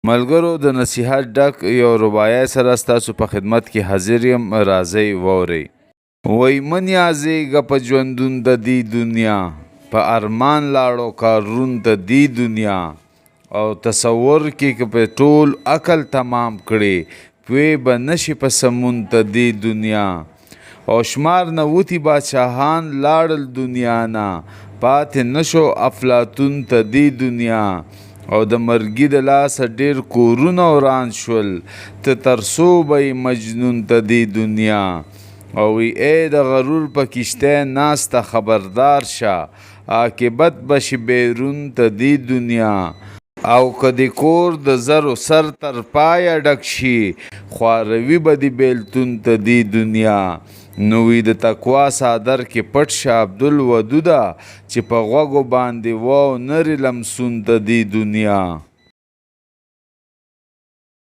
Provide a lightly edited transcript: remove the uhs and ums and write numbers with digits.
ملګرو د نصیحت ډک یو رباعي سره ستاسو په خدمت کې حاضر یم. راځئ واورئ. وای من یازېږه په ژوندون د دې دنیا، په ارمان لاړو کارون د دې دنیا، او تصور کې که په ټول عقل تمام کړي پوی به نشي په سمون د دې دنیا. او شمار نه وتی بادشاهان لاړل دنیا نه، پاتې نشو افلاطون ته دې دنیا. او د مرګي د لاسه ډېر کورونه وران شول، ته تر څو به مجنون ته دې دنیا. او وی ای د غرور په کشتی ناسته خبردار شه، عاقبت به شي بیرون ته دې دنیا. او که د کور د زرو سر تر پایه ډک شي، خواروي به د بیلتون ته دې دنیا. نو وی د تقوا څادر کې پټ شه عبدالودوده، چې په غوږو باندې واو نري لمسون ته دې دنیا.